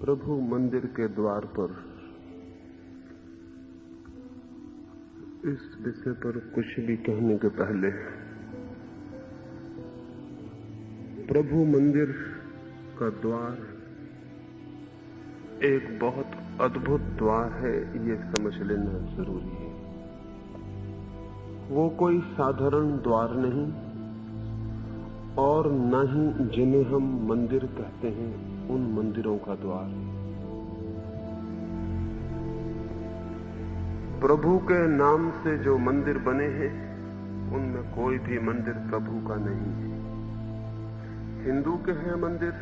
प्रभु मंदिर के द्वार पर इस विषय पर कुछ भी कहने के पहले प्रभु मंदिर का द्वार एक बहुत अद्भुत द्वार है, ये समझ लेना जरूरी है। वो कोई साधारण द्वार नहीं और न ही जिन्हें हम मंदिर कहते हैं उन मंदिरों का द्वार। प्रभु के नाम से जो मंदिर बने हैं उनमें कोई भी मंदिर प्रभु का नहीं है। हिंदू के हैं मंदिर,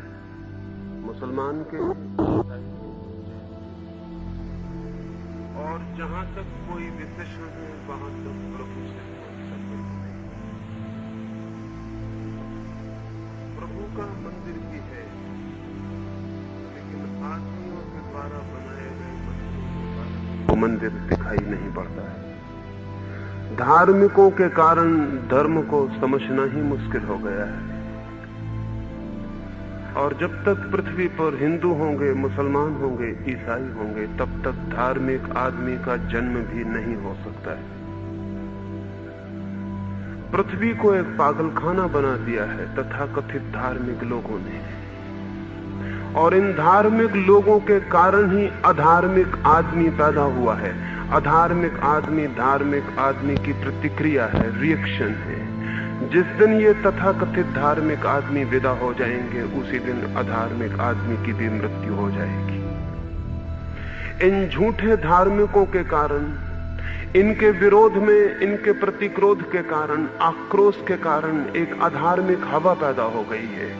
मुसलमान के, और जहां तक कोई विशेषण है वहां तक प्रभु से कोई संबंध नहीं। प्रभु का मंदिर भी है, लेकिन आदमियों के द्वारा बनाए गए मंदिरों को मंदिर दिखाई नहीं पड़ता है। धार्मिकों के कारण धर्म को समझना ही मुश्किल हो गया है, और जब तक पृथ्वी पर हिंदू होंगे, मुसलमान होंगे, ईसाई होंगे, तब तक धार्मिक आदमी का जन्म भी नहीं हो सकता है। पृथ्वी को एक पागलखाना बना दिया है तथाकथित धार्मिक लोगों ने, और इन धार्मिक लोगों के कारण ही अधार्मिक आदमी पैदा हुआ है। अधार्मिक आदमी धार्मिक आदमी की प्रतिक्रिया है, रिएक्शन है। जिस दिन ये तथाकथित धार्मिक आदमी विदा हो जाएंगे, उसी दिन अधार्मिक आदमी की भी मृत्यु हो जाएगी। इन झूठे धार्मिकों के कारण, इनके विरोध में, इनके प्रतिक्रोध के कारण, आक्रोश के कारण एक अधार्मिक हवा पैदा हो गई है।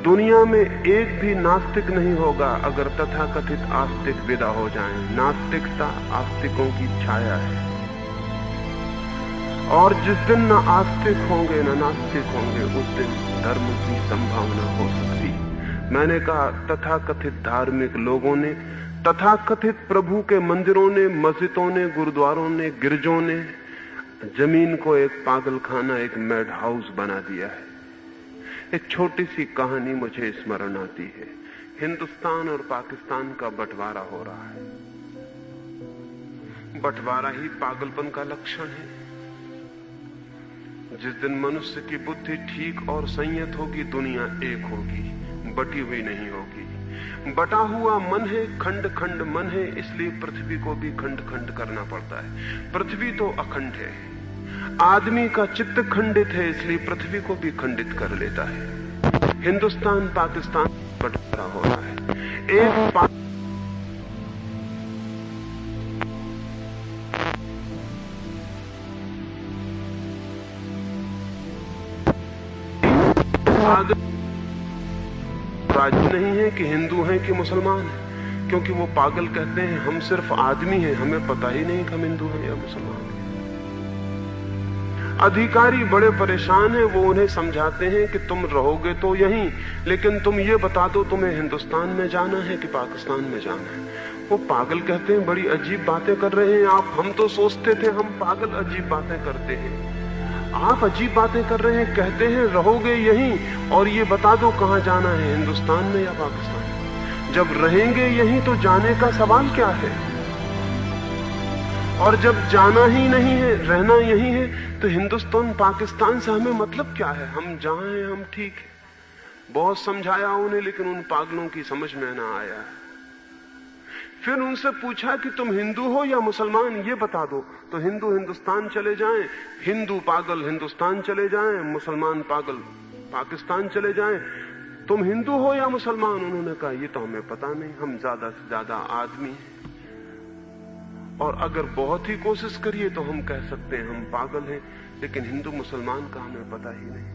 दुनिया में एक भी नास्तिक नहीं होगा अगर तथाकथित आस्तिक विदा हो जाएं। नास्तिकता आस्तिकों की छाया है, और जिस दिन न आस्तिक होंगे न नास्तिक होंगे, उस दिन धर्म की संभावना हो सकती। मैंने कहा तथाकथित धार्मिक लोगों ने, तथाकथित प्रभु के मंदिरों ने, मस्जिदों ने, गुरुद्वारों ने, गिरजों ने जमीन को एक पागलखाना, एक मैड हाउस बना दिया है। एक छोटी सी कहानी मुझे स्मरण आती है। हिंदुस्तान और पाकिस्तान का बंटवारा हो रहा है। बंटवारा ही पागलपन का लक्षण है। जिस दिन मनुष्य की बुद्धि ठीक और संयत होगी, दुनिया एक होगी, बटी हुई नहीं होगी। बटा हुआ मन है, खंड खंड मन है, इसलिए पृथ्वी को भी खंड खंड करना पड़ता है। पृथ्वी तो अखंड है, आदमी का चित्त खंडित है, इसलिए पृथ्वी को भी खंडित कर लेता है। हिंदुस्तान पाकिस्तान बंटवारा हो रहा है। एक राज्य नहीं है कि हिंदू हैं कि मुसलमान हैं, क्योंकि वो पागल कहते हैं हम सिर्फ आदमी हैं, हमें पता ही नहीं कि हम हिंदू हैं या मुसलमान हैं। अधिकारी बड़े परेशान हैं, वो उन्हें समझाते हैं कि तुम रहोगे तो यहीं, लेकिन तुम ये बता दो तुम्हें हिंदुस्तान में जाना है कि पाकिस्तान में जाना है। वो पागल कहते हैं बड़ी अजीब बातें कर रहे हैं आप। हम तो सोचते थे हम पागल अजीब बातें करते हैं, आप अजीब बातें कर रहे हैं। कहते हैं रहोगे यहीं, और ये बता दो कहां जाना है, हिंदुस्तान में या पाकिस्तान। जब रहेंगे यहीं तो जाने का सवाल क्या है, और जब जाना ही नहीं है, रहना यहीं है, तो हिंदुस्तान पाकिस्तान से हमें मतलब क्या है। हम जहां हैं हम ठीक है। बहुत समझाया उन्हें, लेकिन उन पागलों की समझ में ना आया। फिर उनसे पूछा कि तुम हिंदू हो या मुसलमान, ये बता दो। तो हिंदू हिंदुस्तान चले जाएं, हिंदू पागल हिंदुस्तान चले जाएं, मुसलमान पागल पाकिस्तान चले जाएं। तुम हिंदू हो या मुसलमान? उन्होंने कहा ये तो हमें पता नहीं, हम ज्यादा से ज्यादा आदमी हैं, और अगर बहुत ही कोशिश करिए तो हम कह सकते हैं हम पागल हैं, लेकिन हिंदू मुसलमान का हमें पता ही नहीं।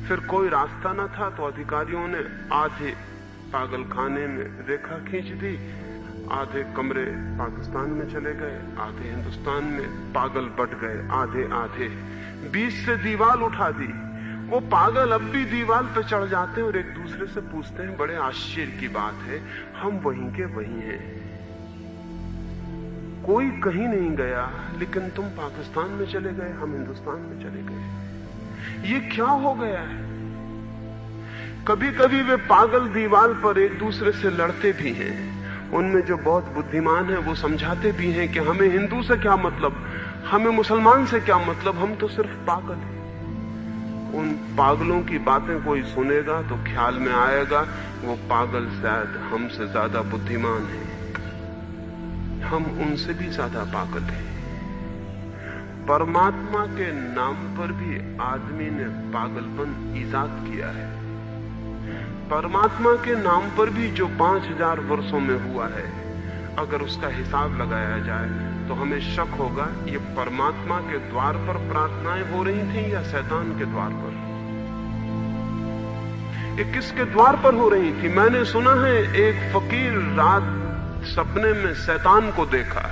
फिर कोई रास्ता न था तो अधिकारियों ने आधे पागल खाने में रेखा खींच दी, आधे कमरे पाकिस्तान में चले गए, आधे हिंदुस्तान में। पागल बट गए आधे आधे, बीच से दीवार उठा दी। वो पागल अब भी दीवार पे चढ़ जाते हैं और एक दूसरे से पूछते हैं, बड़े आश्चर्य की बात है, हम वहीं के वहीं हैं, कोई कहीं नहीं गया, लेकिन तुम पाकिस्तान में चले गए, हम हिंदुस्तान में चले गए। ये क्या हो गया है? कभी कभी वे पागल दीवार पर एक दूसरे से लड़ते भी हैं। उनमें जो बहुत बुद्धिमान है वो समझाते भी हैं कि हमें हिंदू से क्या मतलब, हमें मुसलमान से क्या मतलब, हम तो सिर्फ पागल हैं। उन पागलों की बातें कोई सुनेगा तो ख्याल में आएगा वो पागल शायद हमसे ज्यादा बुद्धिमान है, हम उनसे भी ज्यादा पागल हैं। परमात्मा के नाम पर भी आदमी ने पागलपन ईजाद किया है। परमात्मा के नाम पर भी जो 5000 वर्षों में हुआ है, अगर उसका हिसाब लगाया जाए तो हमें शक होगा ये परमात्मा के द्वार पर प्रार्थनाएं हो रही थी या शैतान के द्वार पर। ये किसके द्वार पर हो रही थी? मैंने सुना है एक फकीर रात सपने में शैतान को देखा।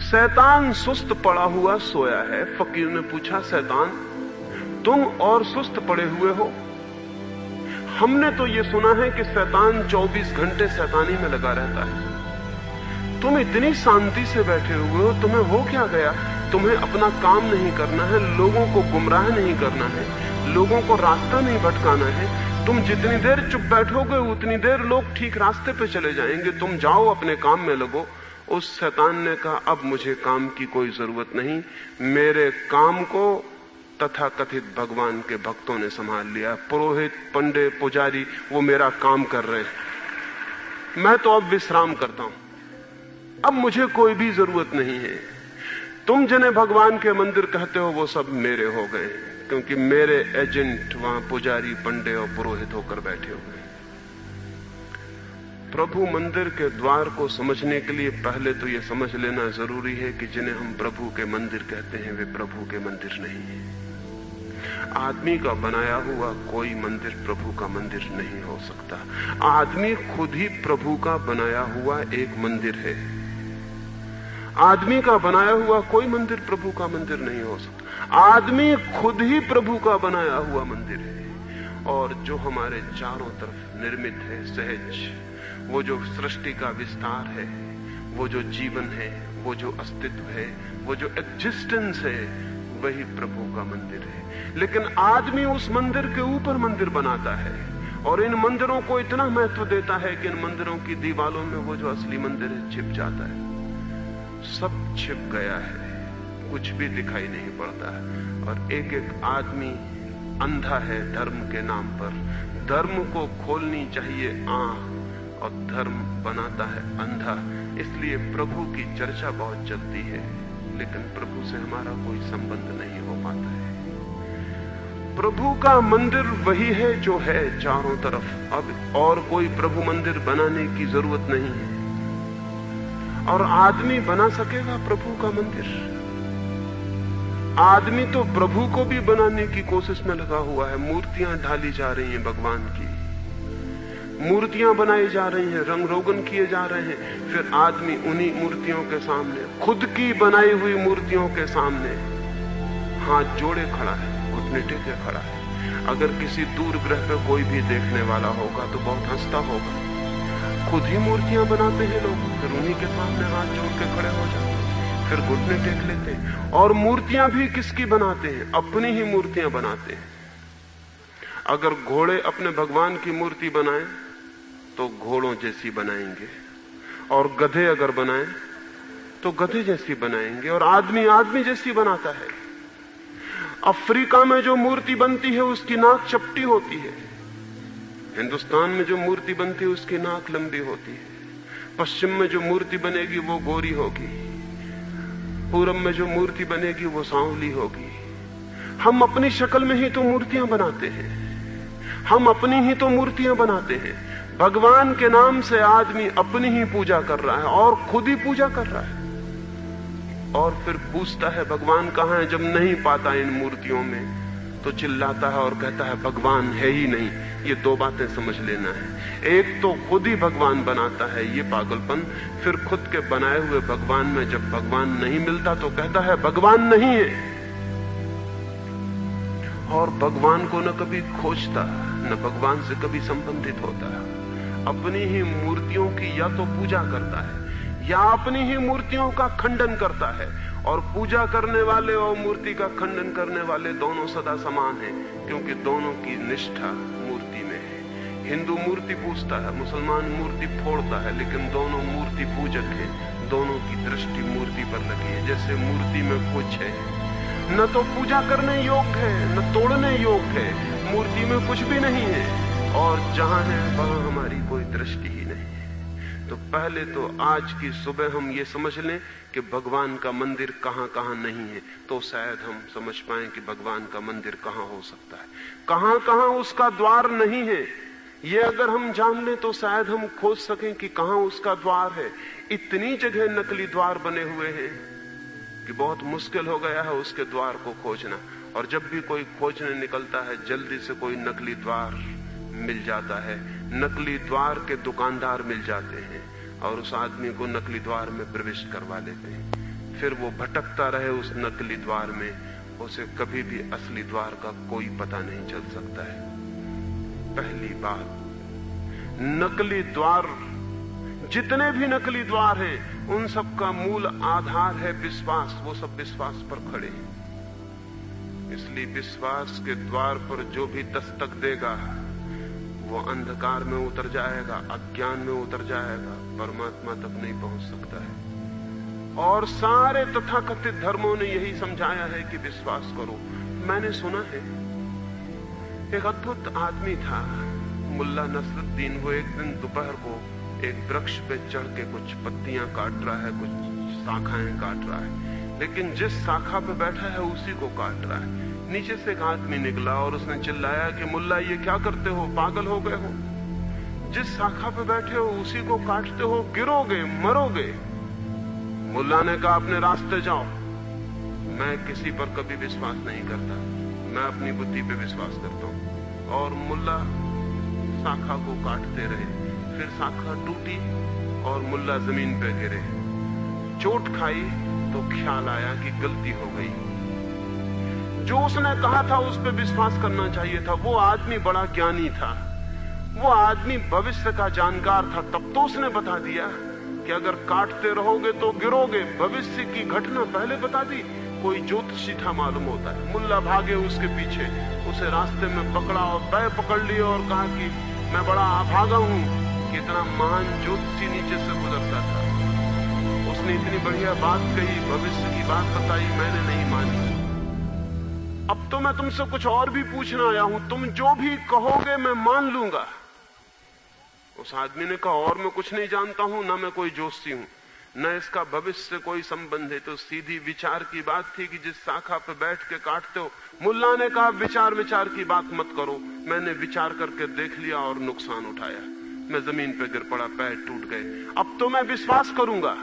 शैतान सुस्त पड़ा हुआ सोया है। फकीर ने पूछा, शैतान तुम और सुस्त पड़े हुए हो? हमने तो ये सुना है कि शैतान 24 घंटे शैतानी में लगा रहता है। तुम इतनी शांति से बैठे हुए हो, तुम्हें हो क्या गया? तुम्हें अपना काम नहीं करना है, लोगों को गुमराह नहीं करना है, लोगों को रास्ता नहीं भटकाना है। तुम जितनी देर चुप बैठोगे उतनी देर लोग ठीक रास्ते पे चले जाएंगे। तुम जाओ अपने काम में लगो। उस शैतान ने कहा, अब मुझे काम की कोई जरूरत नहीं, मेरे काम को तथाकथित भगवान के भक्तों ने संभाल लिया। पुरोहित, पंडे, पुजारी वो मेरा काम कर रहे हैं, मैं तो अब विश्राम करता हूं, अब मुझे कोई भी जरूरत नहीं है। तुम जिन्हें भगवान के मंदिर कहते हो वो सब मेरे हो गए, क्योंकि मेरे एजेंट वहां पुजारी, पंडे और पुरोहित होकर बैठे हुए हैं। प्रभु मंदिर के द्वार को समझने के लिए पहले तो यह समझ लेना जरूरी है कि जिन्हें हम प्रभु के मंदिर कहते हैं वे प्रभु के मंदिर नहीं है। आदमी का बनाया हुआ कोई मंदिर प्रभु का मंदिर नहीं हो सकता। आदमी खुद ही प्रभु का बनाया हुआ एक मंदिर है। आदमी का बनाया हुआ कोई मंदिर प्रभु का मंदिर नहीं हो सकता। आदमी खुद ही प्रभु का बनाया हुआ मंदिर है। और जो हमारे चारों तरफ निर्मित है सहज, वो जो सृष्टि का विस्तार है, वो जो जीवन है, वो जो अस्तित्व है, वो जो एग्जिस्टेंस है, वही प्रभु का मंदिर है। लेकिन आदमी उस मंदिर के ऊपर मंदिर बनाता है और इन मंदिरों को इतना महत्व देता है कि इन मंदिरों की दीवालों में वो जो असली मंदिर है छिप जाता है। सब छिप गया है, कुछ भी दिखाई नहीं पड़ता है। और एक एक आदमी अंधा है धर्म के नाम पर। धर्म को खोलनी चाहिए आंख, और धर्म बनाता है अंधा। इसलिए प्रभु की चर्चा बहुत चलती है, लेकिन प्रभु से हमारा कोई संबंध नहीं हो पाता है। प्रभु का मंदिर वही है जो है चारों तरफ। अब और कोई प्रभु मंदिर बनाने की जरूरत नहीं है। और आदमी बना सकेगा प्रभु का मंदिर? आदमी तो प्रभु को भी बनाने की कोशिश में लगा हुआ है। मूर्तियां ढाली जा रही हैं भगवान की, मूर्तियां बनाई जा रही हैं, रंग रोगन किए जा रहे हैं। फिर आदमी उन्हीं मूर्तियों के सामने, खुद की बनाई हुई मूर्तियों के सामने हाथ जोड़े खड़ा है, घुटने टेके खड़ा है। अगर किसी दूर ग्रह पे कोई भी देखने वाला होगा तो बहुत हंसता होगा। खुद ही मूर्तियां बनाते हैं लोग, फिर उन्हीं के सामने हाथ जोड़ के खड़े हो जाते हैं, फिर घुटने टेक लेते हैं। और मूर्तियां भी किसकी बनाते हैं? अपनी ही मूर्तियां बनाते हैं। अगर घोड़े अपने भगवान की मूर्ति बनाएं तो घोड़ों जैसी बनाएंगे, और गधे अगर बनाएं तो गधे जैसी बनाएंगे, और आदमी आदमी जैसी बनाता है। अफ्रीका में जो मूर्ति बनती है उसकी नाक चपटी होती है। हिंदुस्तान में जो मूर्ति बनती है उसकी नाक लंबी होती है। पश्चिम में जो मूर्ति बनेगी वो गोरी होगी, पूरब में जो मूर्ति बनेगी वो सांवली होगी। हम अपनी शक्ल में ही तो मूर्तियां बनाते हैं, हम अपनी ही तो मूर्तियां बनाते हैं। भगवान के नाम से आदमी अपनी ही पूजा कर रहा है और खुद ही पूजा कर रहा है, और फिर पूछता है भगवान कहां है। जब नहीं पाता इन मूर्तियों में तो चिल्लाता है और कहता है भगवान है ही नहीं। ये दो बातें समझ लेना है। एक तो खुद ही भगवान बनाता है, ये पागलपन। फिर खुद के बनाए हुए भगवान में जब भगवान नहीं मिलता तो कहता है भगवान नहीं है, और भगवान को न कभी खोजता न भगवान से कभी संबंधित होता। अपनी ही मूर्तियों की या तो पूजा करता है या अपनी ही मूर्तियों का खंडन करता है। और पूजा करने वाले और मूर्ति का खंडन करने वाले दोनों सदा समान हैं, क्योंकि दोनों की निष्ठा मूर्ति हिंदू मूर्ति पूजता है, मुसलमान मूर्ति फोड़ता है, लेकिन दोनों मूर्ति पूजक हैं। दोनों की दृष्टि मूर्ति पर लगी है। जैसे मूर्ति में कुछ है, न तो पूजा करने योग्य है न तोड़ने योग्य है। मूर्ति में कुछ भी नहीं है, और जहां है वहां हमारी कोई दृष्टि ही नहीं है। तो पहले तो आज की सुबह हम ये समझ लें कि भगवान का मंदिर कहां कहां नहीं है, तो शायद हम समझ पाएं कि भगवान का मंदिर कहां हो सकता है, कहां कहां उसका द्वार नहीं है। ये अगर हम जान लें तो शायद हम खोज सकें कि कहां उसका द्वार है। इतनी जगह नकली द्वार बने हुए हैं कि बहुत मुश्किल हो गया है उसके द्वार को खोजना। और जब भी कोई खोजने निकलता है, जल्दी से कोई नकली द्वार मिल जाता है। नकली द्वार के दुकानदार मिल जाते हैं और उस आदमी को नकली द्वार में प्रवेश करवा लेते हैं। फिर वो भटकता रहे उस नकली द्वार में, उसे कभी भी असली द्वार का कोई पता नहीं चल सकता है। पहली बात, नकली द्वार, जितने भी नकली द्वार हैं, उन सब का मूल आधार है विश्वास। वो सब विश्वास पर खड़े हैं। इसलिए विश्वास के द्वार पर जो भी दस्तक देगा वो अंधकार में उतर जाएगा, अज्ञान में उतर जाएगा, परमात्मा तक नहीं पहुंच सकता है। और सारे तथाकथित धर्मों ने यही समझाया है कि विश्वास करो। मैंने सुना है एक अद्भुत आदमी था, मुल्ला नसरुद्दीन। वो एक दिन दोपहर को एक वृक्ष पे चढ़ के कुछ पत्तियां काट रहा है, कुछ शाखाएं काट रहा है, लेकिन जिस शाखा पे बैठा है उसी को काट रहा है। नीचे से एक आदमी निकला और उसने चिल्लाया कि मुल्ला ये क्या करते हो, पागल हो गए हो? जिस शाखा पे बैठे हो उसी को काटते हो, गिरोगे, मरोगे। मुल्ला ने कहा अपने रास्ते जाओ। मैं किसी पर कभी विश्वास नहीं करता, मैं अपनी बुद्धि पे विश्वास करता हूं। और मुल्ला शाखा को काटते रहे। फिर शाखा टूटी और मुल्ला जमीन पे गिरे। चोट खाई तो ख्याल आया कि गलती हो गई। जो उसने कहा था उस पर विश्वास करना चाहिए था। वो आदमी बड़ा ज्ञानी था, वो आदमी भविष्य का जानकार था। तब तो उसने बता दिया कि अगर काटते रहोगे तो गिरोगे। भविष्य की घटना पहले बता दी। कोई ज्योतिषी था मालूम होता है। मुल्ला भागे उसके पीछे, उसे रास्ते में पकड़ा और पैर पकड़ लिया और कहा कि मैं बड़ा अभागा हूं कि इतना महान ज्योतिषी नीचे से गुजरता था। उसने इतनी बढ़िया बात कही, भविष्य की बात बताई, मैंने नहीं मानी। अब तो मैं तुमसे कुछ और भी पूछना आया हूं, तुम जो भी कहोगे मैं मान लूंगा। उस आदमी ने कहा और मैं कुछ नहीं जानता हूं, ना मैं कोई जोशी हूं, न इसका भविष्य से कोई संबंध है। तो सीधी विचार की बात थी कि जिस शाखा पे बैठ के काटते हो। मुल्ला ने कहा विचार की बात मत करो, मैंने विचार करके देख लिया और नुकसान उठाया। मैं जमीन पे गिर पड़ा, पैर टूट गए। अब तो मैं विश्वास करूंगा।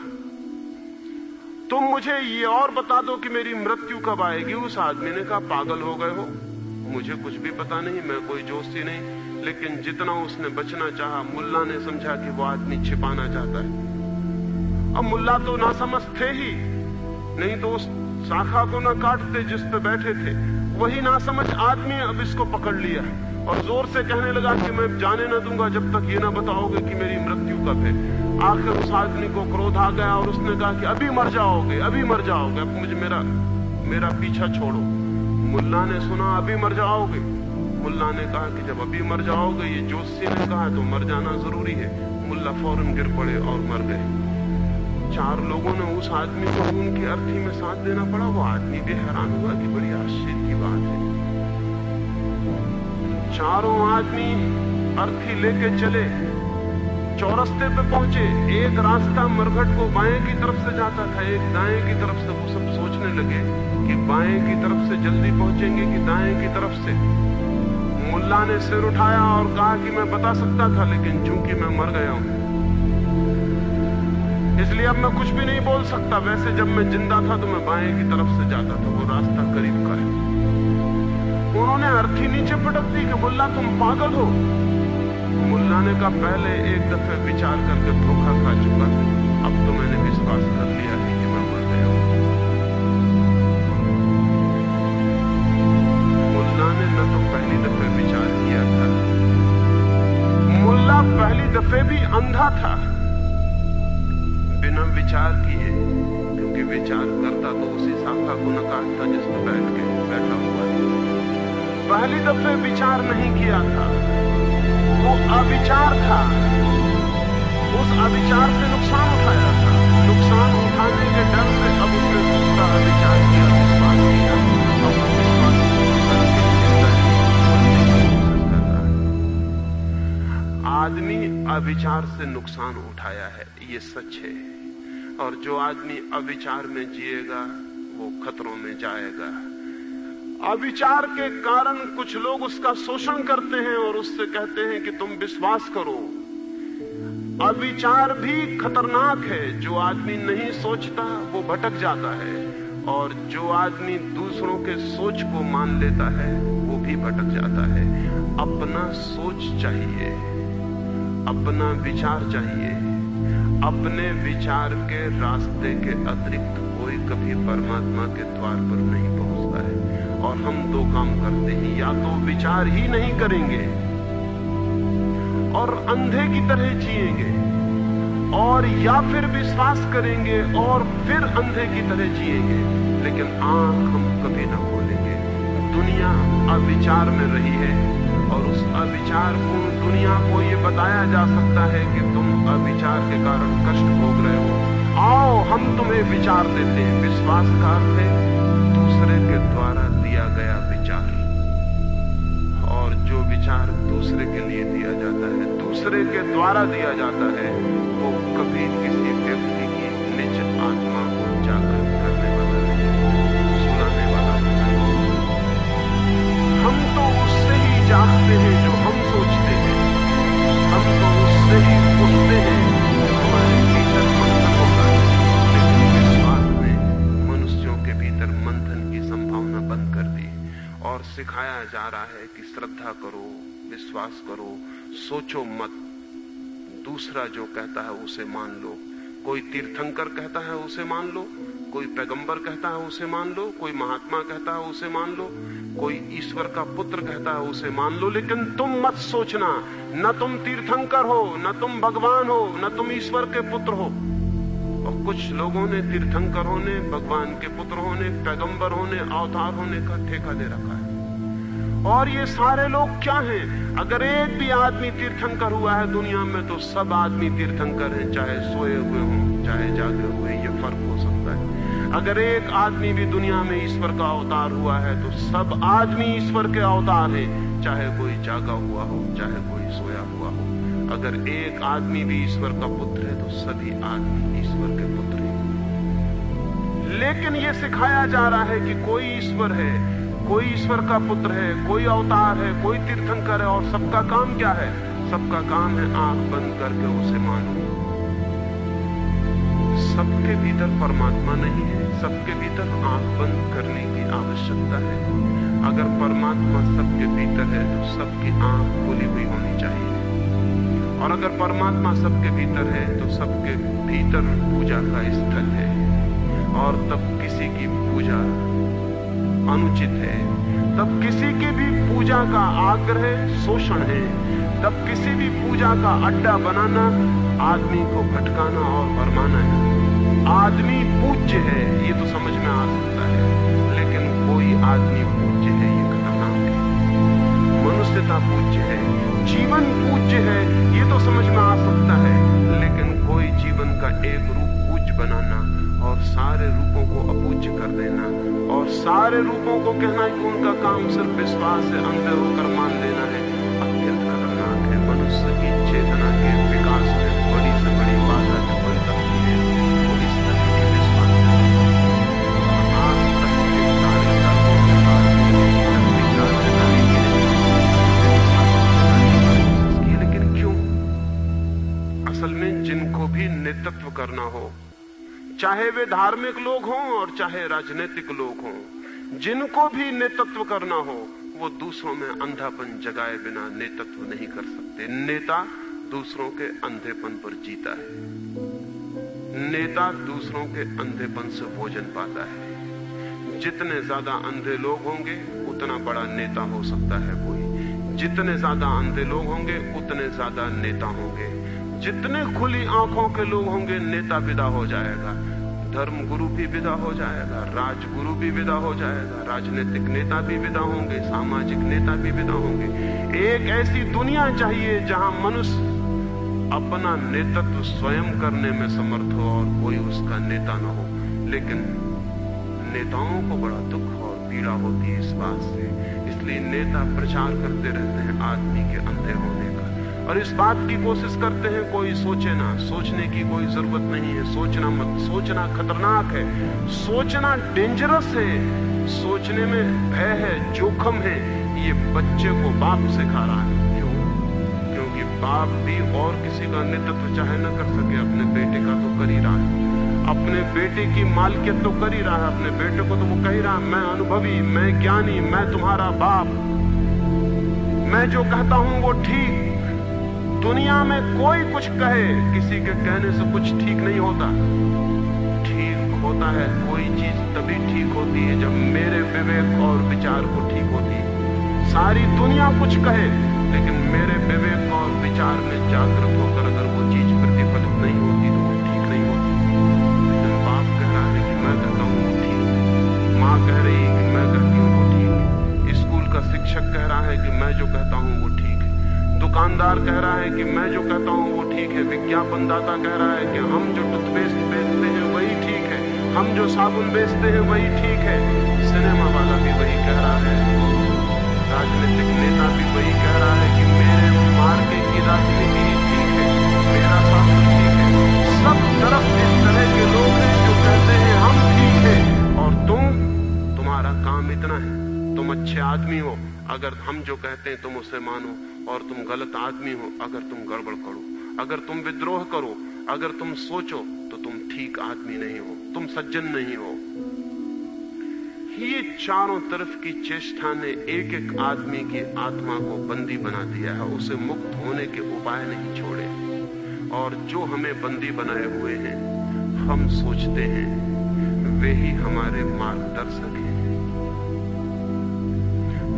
तुम मुझे ये और बता दो कि मेरी मृत्यु कब आएगी। उस आदमी ने कहा पागल हो गए हो, मुझे कुछ भी पता नहीं, मैं कोई जोशी नहीं। लेकिन जितना उसने बचना चाहा, मुल्ला ने समझा कि वो आदमी छिपाना चाहता है। अब मुल्ला तो नासमझ थे ही, नहीं तो उस शाखा को ना काटते जिस पे बैठे थे। वही नासमझ आदमी अब इसको पकड़ लिया और जोर से कहने लगा कि मैं जाने ना दूंगा जब तक ये ना बताओगे कि मेरी मृत्यु कब है। आखिर उस आदमी को क्रोध आ गया और उसने कहा कि अभी मर जाओगे, अभी मर जाओगे, अब मुझे मेरा पीछा छोड़ो। मुल्ला ने सुना अभी मर जाओगे। मुल्ला ने कहा कि जब अभी मर जाओगे, ये जोशी ने कहा, तो मर जाना जरूरी है। मुल्ला फौरन गिर पड़े और मर गए। 4 लोगों ने उस आदमी को उनकी अर्थी में साथ देना पड़ा। वो आदमी भी हैरान हुआ कि बड़ी आश्चर्य की बात है। चारों आदमी अर्थी लेके चले, चौरस्ते पे पहुंचे। एक रास्ता मरघट को बाएं की तरफ से जाता था, एक दाएं की तरफ से। वो सब सोचने लगे कि बाएं की तरफ से जल्दी पहुंचेंगे कि दाएं की तरफ से। मुल्ला ने सिर उठाया और कहा कि मैं बता सकता था, लेकिन चूंकि मैं मर गया हूं इसलिए अब मैं कुछ भी नहीं बोल सकता। वैसे जब मैं जिंदा था तो मैं बाएं की तरफ से जाता था, वो रास्ता करीब का है। उन्होंने अर्थी नीचे पटक दी कि मुल्ला तुम पागल हो। मुल्ला ने कहा पहले एक दफे विचार करके धोखा खा चुका, अब तो मैंने विश्वास कर लिया कि मैं मर गया हूं। मुल्ला ने न तो पहली दफे विचार किया था, मुल्ला पहली दफे भी अंधा था बिना विचार किए, क्योंकि विचार करता तो उसी शाखा को न काटता जिस पर बैठा हुआ है। पहली दफे विचार नहीं किया था, वो अविचार था, उस अविचार से नुकसान उठाया था। नुकसान उठाने के डर से अब उसने दूसरा अविचार किया, विश्वास किया। अब वो विश्वास आदमी अविचार से नुकसान उठाया है, ये सच है। और जो आदमी अविचार में जिएगा वो खतरों में जाएगा। अविचार के कारण कुछ लोग उसका शोषण करते हैं और उससे कहते हैं कि तुम विश्वास करो। अविचार भी खतरनाक है। जो आदमी नहीं सोचता वो भटक जाता है, और जो आदमी दूसरों के सोच को मान लेता है वो भी भटक जाता है। अपना सोच चाहिए, अपना विचार चाहिए। अपने विचार के रास्ते के अतिरिक्त कोई कभी परमात्मा के द्वार पर नहीं पहुंचता है। और हम दो काम करते हैं, या तो विचार ही नहीं करेंगे और अंधे की तरह जिएंगे, और या फिर विश्वास करेंगे और फिर अंधे की तरह जिएंगे, लेकिन आंख हम कभी ना खोलेंगे। दुनिया अविचार में रही है, और उस अविचार पूर्ण दुनिया को ये बताया जा सकता है कि तुम अविचार के कारण कष्ट भोग रहे हो, आओ हम तुम्हें विचार देते हैं। विश्वास का अर्थ है दूसरे के द्वारा दिया गया विचार, और जो विचार दूसरे के लिए दिया जाता है, दूसरे के द्वारा दिया जाता है, वो कभी किसी व्यक्ति की निज आत्मा को जागृत करने वाला नहीं, सुनाने वाला नहीं। हम तो उससे ही जागते हैं जो हम सोचते हैं, हम तो उससे ही उठते हैं जो हमारे भीतर मंथन होता है। लेकिन विश्वास ने मनुष्यों के भीतर मंथन की संभावना बंद कर दी, और सिखाया जा रहा है कि श्रद्धा करो, विश्वास करो, सोचो मत। दूसरा जो कहता है उसे मान लो। कोई तीर्थंकर कहता है उसे मान लो, कोई पैगंबर कहता है उसे मान लो, कोई महात्मा कहता है उसे मान लो, कोई ईश्वर का पुत्र कहता है उसे मान लो। लेकिन तुम मत सोचना, न तुम तीर्थंकर हो, न तुम भगवान हो, न तुम ईश्वर के पुत्र हो। और कुछ लोगों ने तीर्थंकर होने, भगवान के पुत्र होने, पैगंबर होने, अवतार होने का ठेका दे रखा है। और ये सारे लोग क्या हैं? अगर एक भी आदमी तीर्थंकर हुआ है दुनिया में, तो सब आदमी तीर्थंकर हैं, चाहे सोए हुए हों चाहे जागे हुए। ये फर्क हो सकता है। अगर एक आदमी भी दुनिया में ईश्वर का अवतार हुआ है, तो सब आदमी ईश्वर के अवतार हैं, चाहे कोई जागा हुआ हो चाहे कोई सोया हुआ हो। अगर एक आदमी भी ईश्वर का पुत्र है, तो सभी आदमी ईश्वर के पुत्र हैं। लेकिन ये सिखाया जा रहा है कि कोई ईश्वर है, कोई ईश्वर का पुत्र है, कोई अवतार है, कोई तीर्थंकर है, और सबका काम क्या है? सबका काम है आंख बंद करके उसे मानो। सबके भीतर परमात्मा नहीं है, सबके भीतर आंख बंद करने की आवश्यकता है। अगर परमात्मा सबके भीतर है तो सबकी आंख खुली हुई होनी चाहिए, और अगर परमात्मा सबके भीतर है तो सबके भीतर पूजा का स्थल है। और तब किसी की पूजा अनुचित है, तब किसी की भी पूजा का आग्रह शोषण है, तब किसी भी पूजा का अड्डा बनाना आदमी को भटकाना और भरमाना है। आदमी पूज्य है ये तो समझ में आ सकता है, लेकिन कोई आदमी पूज्य है ये खतरनाक है। मनुष्यता पूज्य है, जीवन पूज्य है ये तो समझ में आ सकता है, लेकिन कोई जीवन का एक रूप पूज्य बनाना और सारे रूपों को अपूज्य कर देना, और सारे रूपों को कहना कि उनका काम सिर्फ विश्वास से अंधे होकर मान लेना है, अत्यंत खतरनाक है। मनुष्य की चेतना के विकास में बड़ी से बड़ी बाधा जो बन सकती है वो इस तरह के विश्वास है। आज तक के सारे धर्मों के बाद विचार जगाने के लिए, लेकिन क्यों? असल में जिनको भी नेतृत्व करना हो, चाहे वे धार्मिक लोग हों और चाहे राजनीतिक लोग हों, जिनको भी नेतृत्व करना हो, वो दूसरों में अंधापन जगाए बिना नेतृत्व नहीं कर सकते। नेता दूसरों के अंधेपन पर जीता है। नेता दूसरों के अंधेपन से भोजन पाता है। जितने ज्यादा अंधे लोग होंगे उतना बड़ा नेता हो सकता है कोई। जितने ज्यादा अंधे लोग होंगे उतने ज्यादा नेता होंगे। जितने खुली आंखों के लोग होंगे नेता विदा हो जाएगा। धर्म गुरु भी विदा हो जाएगा, राजगुरु भी विदा हो जाएगा, राजनीतिक नेता भी विदा होंगे, सामाजिक नेता भी विदा होंगे। एक ऐसी दुनिया चाहिए जहां मनुष्य अपना नेतृत्व स्वयं करने में समर्थ हो और कोई उसका नेता न हो। लेकिन नेताओं को बड़ा दुख और पीड़ा होती है इस बात से, इसलिए नेता प्रचार करते रहते हैं आदमी के अंधे होने का, और इस बात की कोशिश करते हैं कोई सोचे ना। सोचने की कोई जरूरत नहीं है, सोचना मत। सोचना खतरनाक है, सोचना डेंजरस है, सोचने में भय है, जोखम है। ये बच्चे को बाप सिखा रहा है। क्यों? क्योंकि बाप भी और किसी का नेतृत्व चाहे न कर सके, अपने बेटे का तो कर ही रहा है, अपने बेटे की मालिकियत तो कर ही रहा है। अपने बेटे को तो वो कह ही रहा है, मैं अनुभवी, मैं ज्ञानी, मैं तुम्हारा बाप, मैं जो कहता हूं वो ठीक। दुनिया में कोई कुछ कहे, किसी के कहने से कुछ ठीक नहीं होता। ठीक होता है कोई चीज तभी ठीक होती है जब मेरे विवेक और विचार को ठीक होती है। सारी दुनिया कुछ कहे, लेकिन मेरे विवेक और विचार में जागृत होकर अगर वो चीज प्रतिफलित नहीं होती तो वो ठीक नहीं होती। लेकिन बाप कह रहा है कि मैं कहता हूँ वो ठीक, माँ कह रही है कि मैं कहती हूँ वो ठीक, स्कूल का शिक्षक कह रहा है कि मैं जो कहता हूँ वो ठीक है, दुकानदार कह रहा है कि मैं जो कहता हूँ वो ठीक है, विज्ञापनदाता कह रहा है कि हम जो टूथपेस्ट बेचते हैं वही ठीक है, हम जो साबुन बेचते हैं वही ठीक है, सिनेमा वाला भी वही कह रहा है, राजनीतिक नेता भी वही कह रहा है कि मेरे मार्के की राजनीति ही ठीक है, मेरा शासन ठीक है। सब तरफ इस तरह के लोग हैं जो कहते हैं हम ठीक है, और तुम्हारा काम इतना है, तुम अच्छे आदमी हो अगर हम जो कहते हैं तुम उसे मानो, और तुम गलत आदमी हो अगर तुम गड़बड़ करो, अगर तुम विद्रोह करो, अगर तुम सोचो तो तुम ठीक आदमी नहीं हो, तुम सज्जन नहीं हो। ये चारों तरफ की चेष्टा ने एक एक आदमी की आत्मा को बंदी बना दिया है, उसे मुक्त होने के उपाय नहीं छोड़े। और जो हमें बंदी बनाए हुए हैं, हम सोचते हैं वे ही हमारे मार्गदर्शक हैं,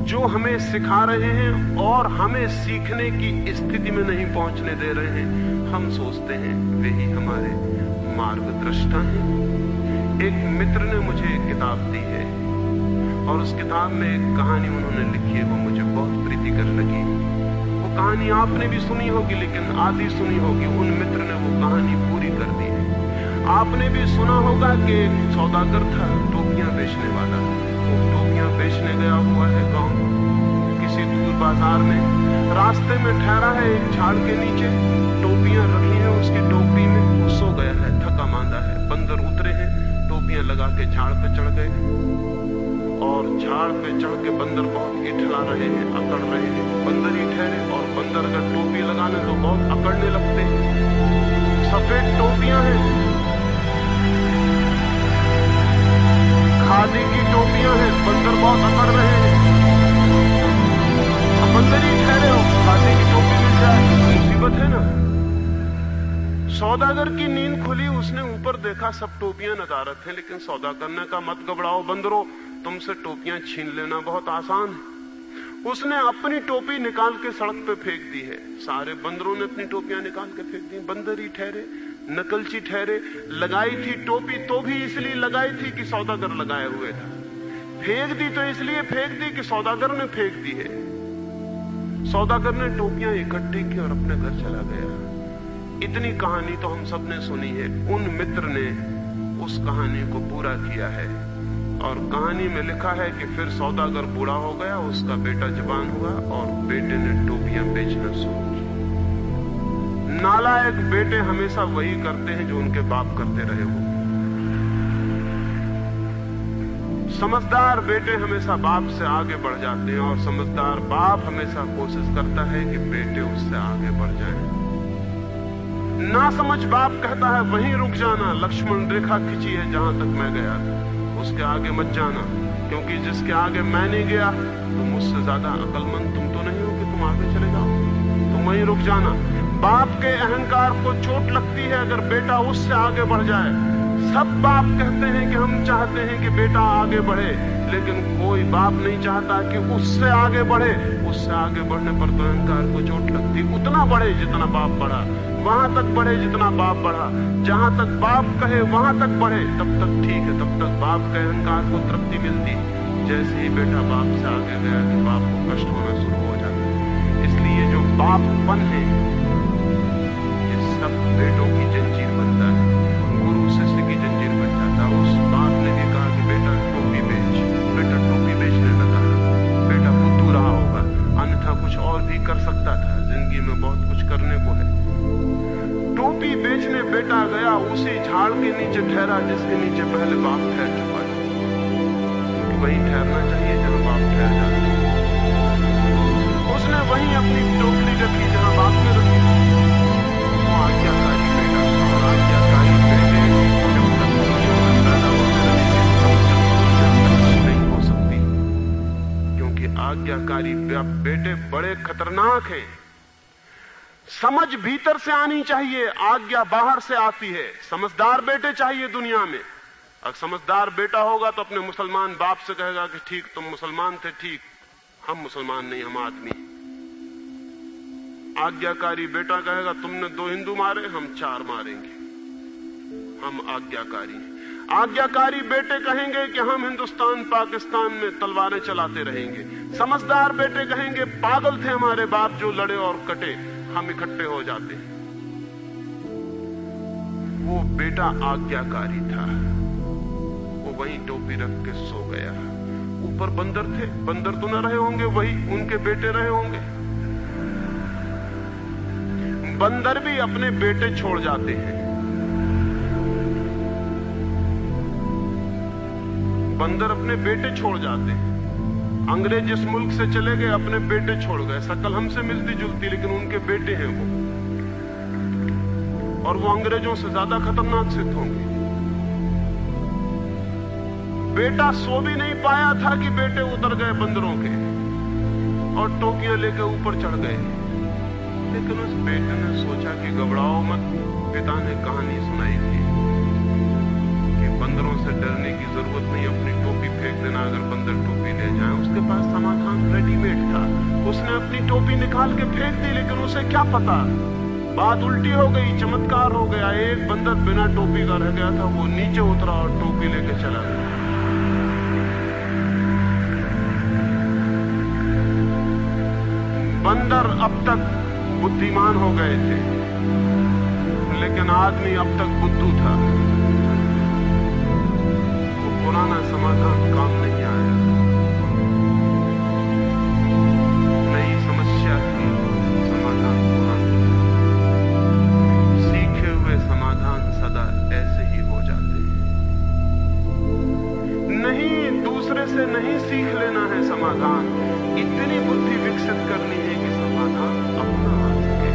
जो हमें सिखा रहे हैं और हमें सीखने की स्थिति में नहीं पहुंचने दे रहे हैं। हम सोचते हैं वे ही हमारे मार्गदर्शक हैं। एक मित्र ने मुझे एक किताब दी है और उस किताब में एक कहानी उन्होंने लिखी है, वो मुझे बहुत प्रीतिकर लगी। वो कहानी आपने भी सुनी होगी, लेकिन आधी सुनी होगी। उन मित्र ने वो कहानी पूरी कर दी है। आपने भी सुना होगा कि एक सौदागर था, टोपियां बेचने वाला। वो टोपियां बेचने गया हुआ है गांव किसी दूर बाजार में, रास्ते में ठहरा है एक झाड़ के नीचे, टोपियां रखी हैं उसकी टोकरी में, वो सो गया है, थका मांदा है। बंदर उतरे हैं, टोपियां लगा के झाड़ पे चढ़ गए, और झाड़ पे चढ़ के बंदर बहुत इठला रहे हैं, अकड़ रहे हैं। बंदर ही ठहरे, और बंदर अगर टोपी लगा ले तो बहुत अकड़ने लगते हैं। सफेद टोपियां हैं, खादी की टोपियां हैं, बंदर बहुत अकड़ रहे हैं। बंदर ही ठहरे हो, खादी की टोपी मिल जाए, मुसीबत है ना। सौदागर की नींद खुली, उसने ऊपर देखा सब टोपियां नदारत हैं, लेकिन सौदागर ने कहा मत घबराओ बंदरो, तुमसे टोपियां छीन लेना बहुत आसान है। उसने अपनी टोपी निकाल के सड़क पे फेंक दी है। सारे बंदरों ने अपनी टोपियां निकाल के फेंक दी। बंदर ही ठहरे, नकलची ठहरे। लगाई थी टोपी तो भी इसलिए लगाई थी कि सौदागर लगाए हुए था, फेंक दी तो इसलिए फेंक दी कि सौदागर ने फेंक दी है। सौदागर ने टोपियां इकट्ठी की और अपने घर चला गया। इतनी कहानी तो हम सब ने सुनी है। उन मित्र ने उस कहानी को पूरा किया है, और कहानी में लिखा है कि फिर सौदागर बूढ़ा हो गया, उसका बेटा जवान हुआ और बेटे ने टोपियां बेचना शुरू की। नालायक बेटे हमेशा वही करते हैं जो उनके बाप करते रहे हो। समझदार बेटे हमेशा बाप से आगे बढ़ जाते हैं, और समझदार बाप हमेशा कोशिश करता है कि बेटे उससे आगे बढ़ जाएं। ना समझ बाप कहता है वहीं रुक जाना, लक्ष्मण रेखा खींची है जहां तक मैं गया, उसके आगे मत जाना, क्योंकि जिसके आगे मैं नहीं गया तो मुझसे ज्यादा अक्लमंद तुम तो नहीं हो कि तुम आगे चले जाओ, तुम वहीं रुक जाना। बाप के अहंकार को चोट लगती है अगर बेटा उससे आगे बढ़ जाए। सब बाप कहते हैं कि हम चाहते हैं कि बेटा आगे बढ़े, लेकिन कोई बाप नहीं चाहता कि उससे आगे बढ़े। उससे आगे बढ़ने पर तो अहंकार को चोट लगती। उतना बढ़े जितना बाप बढ़ा, वहां तक बढ़े जितना बाप बढ़ा। जहां तक बाप कहे वहां तक बढ़े, तब तक ठीक है, तब तक बाप के अहंकार को तृप्ति मिलती। जैसे ही बेटा बाप से आगे गया कि बाप को कष्ट होना शुरू हो जाता। इसलिए जो बापपन है ये सब बेटों की जंजीर बनता है, गुरु शिष्य की जंजीर बन जाता है। उस बाप ने भी कहा कि बेटा टोपी बेच, बेटा टोपी बेचने लगा, बेटा बुद्धू रहा होगा, अन्यथा कुछ और भी कर सकता था, जिंदगी में बहुत कुछ करने को है। टोपी बेचने बेटा गया, उसी झाड़ के नीचे ठहरा जिसके नीचे पहले बाप ठहर चुका था। वहीं ठहरना चाहिए जहां बाप ठहर जाता है। उसने वहीं अपनी टोकरी रखी जहां बाप ने रखी। वो आज्ञाकारी बेटा और आज्ञाकारी बेटे जब तक दुनिया में पैदा होते रहेंगे तब तक दुनिया अच्छी नहीं हो सकती, क्योंकि आज्ञाकारी बेटे बड़े खतरनाक हैं। समझ भीतर से आनी चाहिए, आज्ञा बाहर से आती है। समझदार बेटे चाहिए दुनिया में। अगर समझदार बेटा होगा तो अपने मुसलमान बाप से कहेगा कि ठीक तुम मुसलमान थे, ठीक, हम मुसलमान नहीं, हम आदमी। आज्ञाकारी बेटा कहेगा तुमने 2 हिंदू मारे, हम 4 मारेंगे, हम आज्ञाकारी हैं। आज्ञाकारी बेटे कहेंगे कि हम हिंदुस्तान पाकिस्तान में तलवारें चलाते रहेंगे। समझदार बेटे कहेंगे पागल थे हमारे बाप जो लड़े और कटे, हम इकट्ठे हो जाते हैं। वो बेटा आज्ञाकारी था, वो वहीं टोपी रख के सो गया। ऊपर बंदर थे, बंदर तो न रहे होंगे, वही उनके बेटे रहे होंगे। बंदर भी अपने बेटे छोड़ जाते हैं। बंदर अपने बेटे छोड़ जाते हैं। अंग्रेज इस मुल्क से चले गए, अपने बेटे छोड़ गए। शकल हमसे मिलती जुलती, लेकिन उनके बेटे हैं वो, और वो अंग्रेजों से ज्यादा खतरनाक सिद्ध होंगे। बेटा सो भी नहीं पाया था कि बेटे उतर गए बंदरों के और टोकियां लेके ऊपर चढ़ गए। लेकिन उस बेटे ने सोचा कि घबराओ मत। पिता ने कहानी सुनाई थी कि बंदरों से डरने की जरूरत नहीं, अपनी टोपी फेंक देना, अगर बंदर टोपी ले जाए। उसके पास समाधान रेडीमेड था। उसने अपनी टोपी निकाल के फेंक दी, लेकिन उसे क्या पता, बात उल्टी हो गई, चमत्कार हो गया। एक बंदर बिना टोपी का रह गया था, वो नीचे उतरा और टोपी लेके चला गया। बंदर अब तक बुद्धिमान हो गए थे, लेकिन आदमी अब तक बुद्धू था। वो पुराना समाधान काम नहीं आया। नई समस्या की समाधान पुराना। सीखे हुए समाधान सदा ऐसे ही हो जाते हैं। नहीं, दूसरे से नहीं सीख लेना है समाधान, इतनी बुद्धि विकसित करनी है कि समाधान अपना आ सके।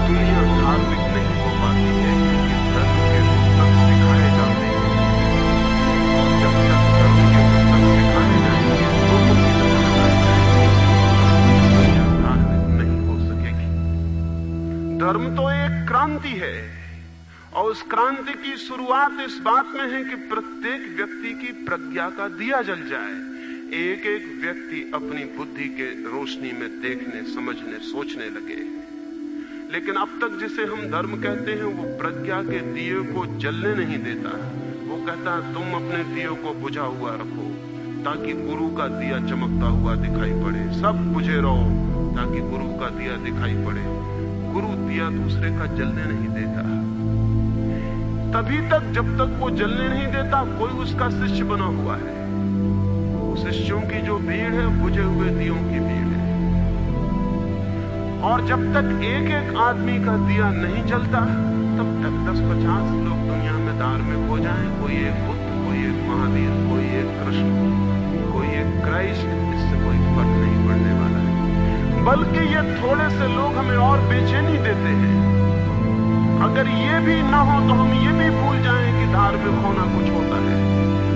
दुनिया धार्मिक नहीं हो पाती है क्योंकि धर्म के पुस्तक सिखाए जाते हैं, और जब तक धर्म के पुस्तक सिखाए जाएंगे, लोगों की तरफ सिखाए जाएंगे, दुनिया धार्मिक नहीं हो सकेगी। धर्म तो एक क्रांति है, और उस क्रांति की शुरुआत इस बात में है कि प्रत्येक व्यक्ति की प्रज्ञा का दिया जल जाए। एक एक व्यक्ति अपनी बुद्धि के रोशनी में देखने, समझने, सोचने लगे। लेकिन अब तक जिसे हम धर्म कहते हैं वो प्रज्ञा के दिए को जलने नहीं देता। वो कहता है तुम अपने दिए को बुझा हुआ रखो ताकि गुरु का दिया चमकता हुआ दिखाई पड़े। सब बुझे रहो ताकि गुरु का दिया दिखाई पड़े। गुरु दिया दूसरे का जलने नहीं देता। तभी तक जब तक वो जलने नहीं देता, कोई उसका शिष्य बना हुआ है। शिष्यों की जो भीड़ है बुझे हुए दियों की भीड़ है। और जब तक एक एक आदमी का दिया नहीं जलता, तब तक 10-50 लोग दुनिया में धार्मिक हो जाएं। कोई एक बुद्ध, कोई एक महावीर, कोई एक कृष्ण, कोई एक क्राइस्ट, इससे कोई फर्क नहीं पड़ने वाला है। बल्कि ये थोड़े से लोग हमें और बेचैनी देते हैं। अगर ये भी ना हो तो हम ये भी भूल जाएं कि धार्मिक होना कुछ होता है।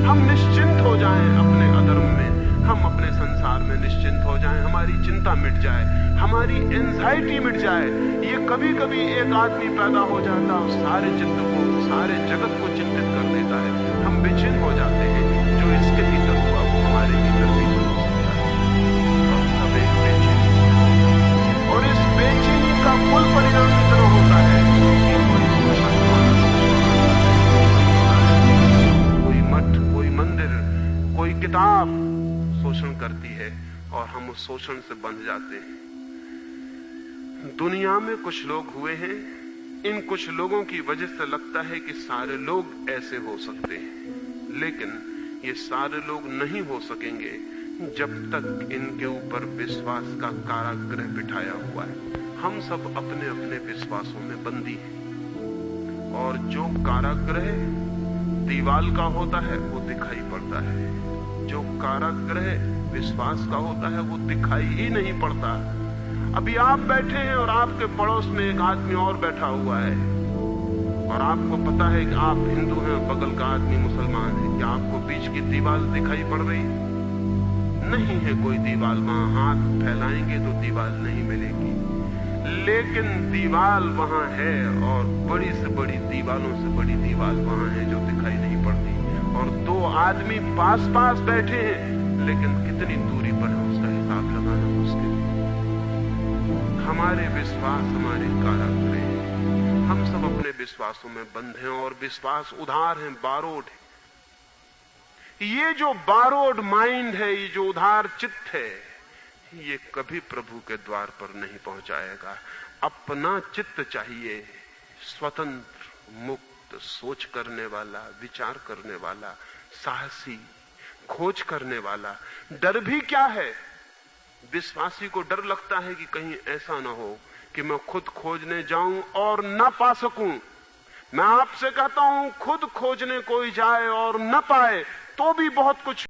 हम निश्चिंत हो जाएं अपने अधर्म में, हम अपने संसार में निश्चिंत हो जाएं, हमारी चिंता मिट जाए, हमारी एंजाइटी मिट जाए। ये कभी कभी एक आदमी पैदा हो जाता है और सारे चित्त को, सारे जगत को चिंतित कर देता है। हम बेचैन हो जाते हैं। जो जो इसके भीतर हुआ वो हमारे भीतर भी हो सकता है। और सब एक बेचैनी, और इस बेचैनी का कुल परिणाम इतना होता है कि कोई मठ, कोई मंदिर, कोई किताब शोषण करती है और हम उस शोषण से बंध जाते हैं। दुनिया में कुछ लोग हुए हैं, इन कुछ लोगों की वजह से लगता है कि सारे लोग ऐसे हो सकते हैं, लेकिन ये सारे लोग नहीं हो सकेंगे जब तक इनके ऊपर विश्वास का कारागृह बिठाया हुआ है। हम सब अपने अपने विश्वासों में बंदी हैं, और जो कारागृह दीवाल का होता है वो दिखाई पड़ता है, जो कारागृह विश्वास का होता है वो दिखाई ही नहीं पड़ता। अभी आप बैठे हैं और आपके पड़ोस में एक आदमी और बैठा हुआ है, और आपको पता है कि आप हिंदू हैं, बगल का आदमी मुसलमान है। क्या आपको बीच की दीवार दिखाई पड़ रही? नहीं है कोई दीवार वहां। हाथ फैलाएंगे तो दीवार नहीं मिलेगी, लेकिन दीवार वहां है, और बड़ी से बड़ी दीवारों से बड़ी दीवार वहां है जो दिखाई नहीं पड़ती। और दो आदमी पास पास बैठे हैं, लेकिन कितनी दूरी पर है उसका हिसाब लगाना मुश्किल। हमारे विश्वास हमारे कारागृह हैं। हम सब अपने विश्वासों में बंद हैं, और विश्वास उधार हैं, बारोड है। ये जो बारोड माइंड है, ये जो उधार चित्त है, ये कभी प्रभु के द्वार पर नहीं पहुंचाएगा। अपना चित्त चाहिए, स्वतंत्र, मुक्त, सोच करने वाला, विचार करने वाला, साहसी, खोज करने वाला। डर भी क्या है? विश्वासी को डर लगता है कि कहीं ऐसा ना हो कि मैं खुद खोजने जाऊं और न पा सकूं। मैं आपसे कहता हूं, खुद खोजने कोई जाए और न पाए तो भी बहुत कुछ